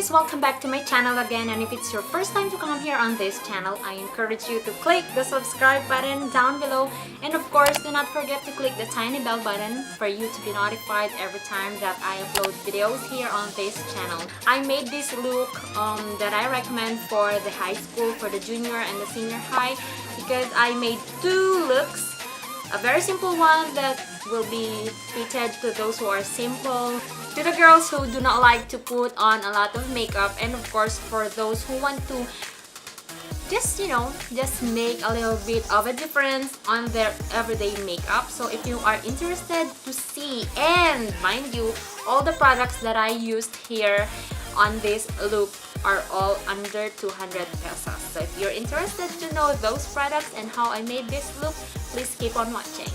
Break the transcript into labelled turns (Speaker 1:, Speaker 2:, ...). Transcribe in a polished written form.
Speaker 1: guys, welcome back to my channel again, and if it's your first time to come here on this channel, I encourage you to click the subscribe button down below, and of course do not forget to click the tiny bell button for you to be notified every time that I upload videos here on this channel. I made this look that I recommend for the high school, for the junior and the senior high, because I made two looks. A very simple one that will be fitted to those who are simple, to the girls who do not like to put on a lot of makeup, and of course for those who want to just make a little bit of a difference on their everyday makeup. So if you are interested to see, and mind you, all the products that I used here on this look are all under 200 pesos. So if you're interested to know those products and how I made this look, please keep on watching.